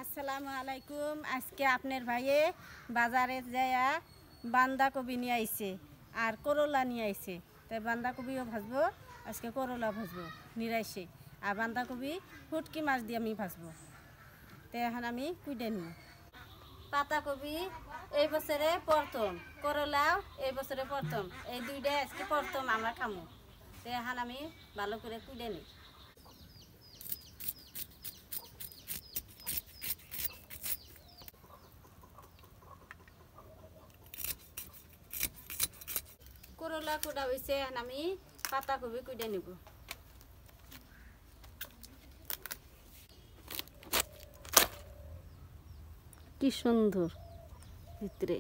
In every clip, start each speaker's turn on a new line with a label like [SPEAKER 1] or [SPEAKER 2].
[SPEAKER 1] আসসালামু আলাইকুম। আজকে আপনার ভাইয়ে বাজারে যাইয়া বাঁধাকপি নিয়ে আইছে আর করলা নিয়ে আইছে। তাই বাঁধাকপিও ভাজবো, আজকে করলা ভাজবো নিরাইছে। আর বাঁধাকপি ফুটকি মাছ দিয়ে আমি ভাজবো। তো এখন আমি কুইডে নিব। পাতাকপি এই বছরে প্রথম, করলাও এই বছরে প্রথম, এই দুইটাই আজকে প্রথম আমরা খামো। তো এখন আমি ভালো করে কুইডে নিই। করলা কুড়া হয়েছে, এখন আমি পাতাকপি কুইডে নিব। কি সুন্দর ভিতরে।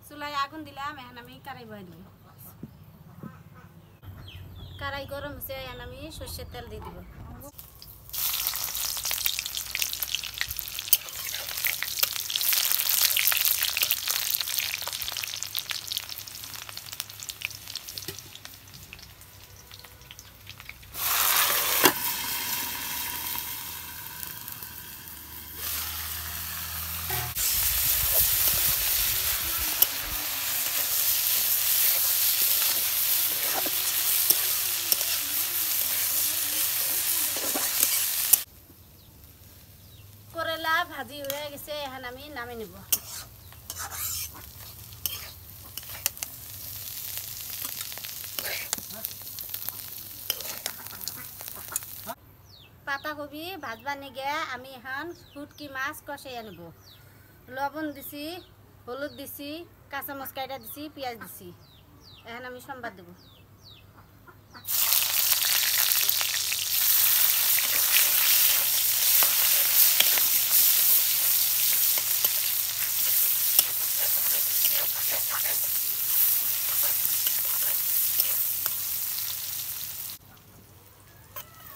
[SPEAKER 1] চুলায় আগুন দিলাম, এখন আমি কড়াই বহাই দিব। কড়াই গরম হচ্ছে, এখন আমি সর্ষের তেল দিয়ে দিব। করলা ভাজি হয়ে গেছে, এখন আমি নামিয়ে নিব। পাতাকপি ভাজবার নিগে আমি এখন শুটকি মাছ কষাইয়া নেব। লবণ দিছি, হলুদ দিছি, কাঁচামরিচ কাইটা দিছি, পেঁয়াজ দিছি। এখন আমি সম্বাদ দেব।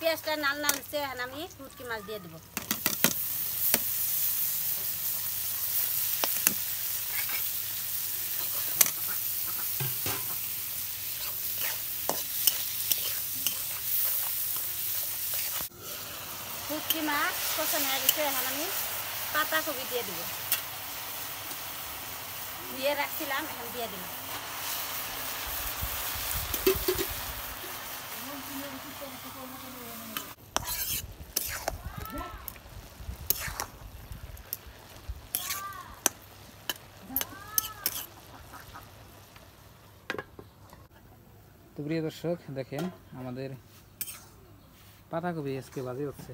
[SPEAKER 1] পেঁয়াজটা নাল নাল হচ্ছে, এখন আমি শুটকি মাছ দিয়ে দেবো। শুটকি মাছ কষানো হয়ে গেছে, এখন আমি পাতাকপি দিয়ে দেবো। দিয়ে রাখছিলাম, এখন দিয়ে দিলাম।
[SPEAKER 2] তো প্রিয় দর্শক, দেখেন আমাদের পাতাকপি আজকে ভাজি হচ্ছে।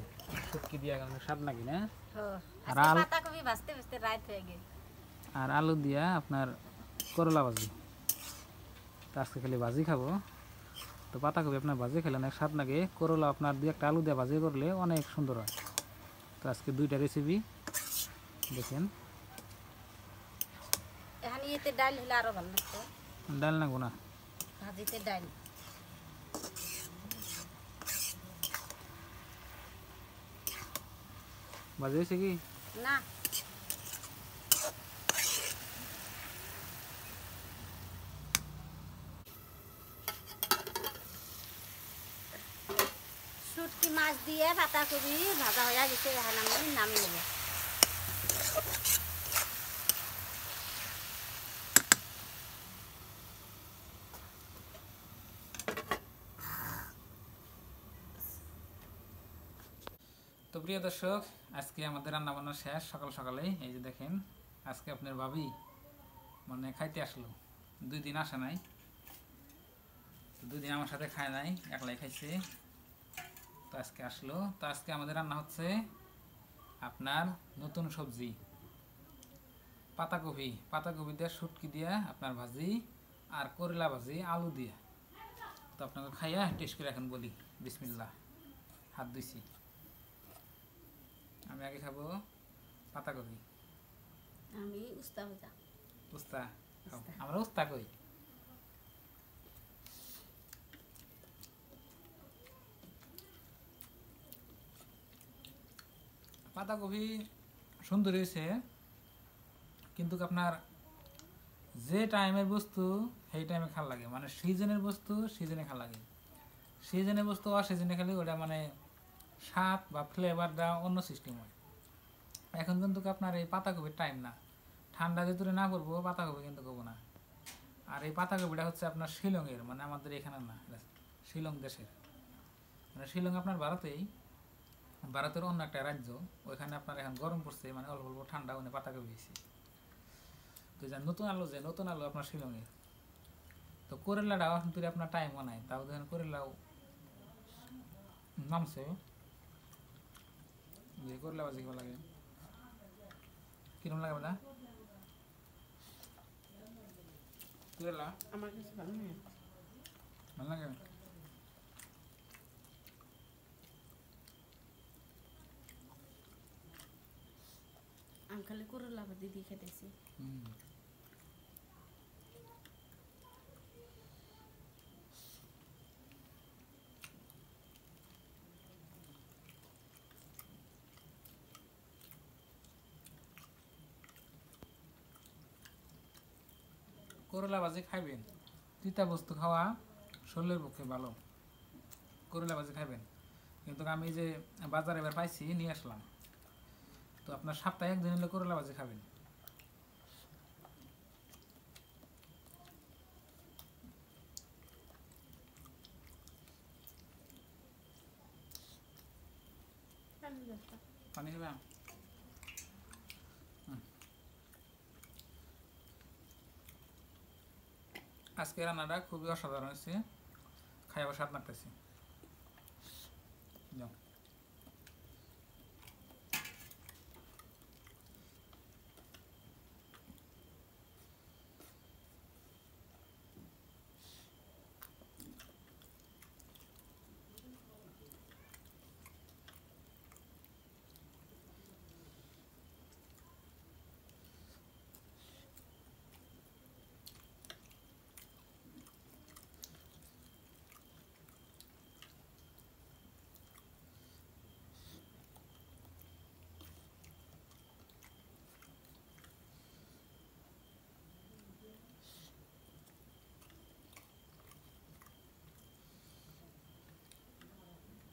[SPEAKER 2] শুটকি দিয়া কারণে স্বাদ নাকি না?
[SPEAKER 1] পাতাকপি ভাজতে ভাজতে রাত হয়ে গেছে।
[SPEAKER 2] আর আলু দিয়া আপনার করলা ভাজি। তো আজকে খালি ভাজি খাবো। তো পাতাকপি আপনার ভাজি খেলে অনেক স্বাদ লাগে, করলা আপনার দুই একটা আলু দিয়ে ভাজি করলে অনেক সুন্দর হয়। তো আজকে দুইটা রেসিপি দেখেন।
[SPEAKER 1] এখন ইয়েতে ডাল হলে আরো ভালো লাগতো।
[SPEAKER 2] ডাল নাগবো না,
[SPEAKER 1] ভাজিতে ডাল।
[SPEAKER 2] ভাজি হয়েছে কি
[SPEAKER 1] না, শুটকি মাছ দিয়ে পাতাকপি ভাজা হয়ে গেছে, এখন আমি নামিয়ে নেব।
[SPEAKER 2] তো প্রিয় দর্শক, আজকে আমাদের রান্না বান্না শেষ সকাল সকালে। এই যে দেখেন, আজকে আপনার ভাবি মানে খাইতে আসলো। 2 দিন আসে নাই, 2 দিন আমার সাথে খায় নাই, একলাই খাইছে। তো আজকে আসলো। তো আজকে আমাদের রান্না হচ্ছে আপনার নতুন সবজি পাতাকপি। পাতাকপি দিয়ে শুটকি দিয়া আপনার ভাজি, আর করলা ভাজি আলু দিয়া। তো আপনাকে খাইয়া টেস্ট করে এখন বলি। বিসমিল্লাহ। হাত ধুইছি। আমি আগে খাবো পাতাকপি।
[SPEAKER 1] আমি উস্তা ভাজা।
[SPEAKER 2] উস্তা খাও। আমরা উস্তা কই। পাতাকপি সুন্দর হয়েছে, কিন্তু আপনার যে টাইমের বস্তু সেই টাইমে খাওয়া লাগে, মানে সিজনের বস্তু সিজনে খাওয়া লাগে। সিজনের বস্তু অসিজনে খেলে ওটা মানে স্বাদ বা ফ্লেভারটা অন্য সিস্টেম হয়। এখন কিন্তু আপনার এই পাতাকপির টাইম না, ঠান্ডা যেতুরে না করবো পাতাকপি কিন্তু করবো না। আর এই পাতাকপিটা হচ্ছে আপনার শিলংয়ের, মানে আমাদের এখানে না, এটা শিলং দেশের। মানে শিলং আপনার ভারতেই, ভারতের অন্য একটা রাজ্য। ওইখানে আপনার এখন গরম পড়ছে, মানে অল্প অল্প ঠান্ডা, ওখানে পাতাকপি হয়েছে। তো যা নতুন আলু আপনার শিলংয়ের। তো করেলাটাও এখন তুই আপনার টাইমও নাই, তাও দেখেন করেলাও নামছে। যে করেলা ভাজি কেমন লাগে, কিরম লাগে না করেলা?
[SPEAKER 1] আমার কাছে ভালো লাগে।
[SPEAKER 2] ভালো লাগে।
[SPEAKER 1] আমি খালি করলা ভাজি দিয়ে খেতেছি।
[SPEAKER 2] করলা ভাজি খাইবেন, তিতা বস্তু খাওয়া শরীরের পক্ষে ভালো। করলা ভাজি খাইবেন। কিন্তু আমি যে বাজারে এবার পাইছি নিয়ে আসলাম, তো আপনার সপ্তাহে একদিন হলে করলা ভাজি খাবেন। পানি খাবেন? আজকে রান্নাটা খুবই অসাধারণ হয়েছে, খাই আবার স্বাদ লাগতেছে।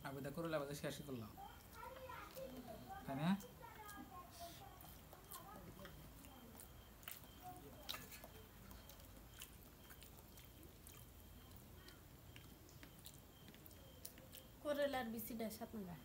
[SPEAKER 2] আমি তো করলা ভাজি শেষই করলাম, তাই না?
[SPEAKER 1] করলার বিচিটা সাত না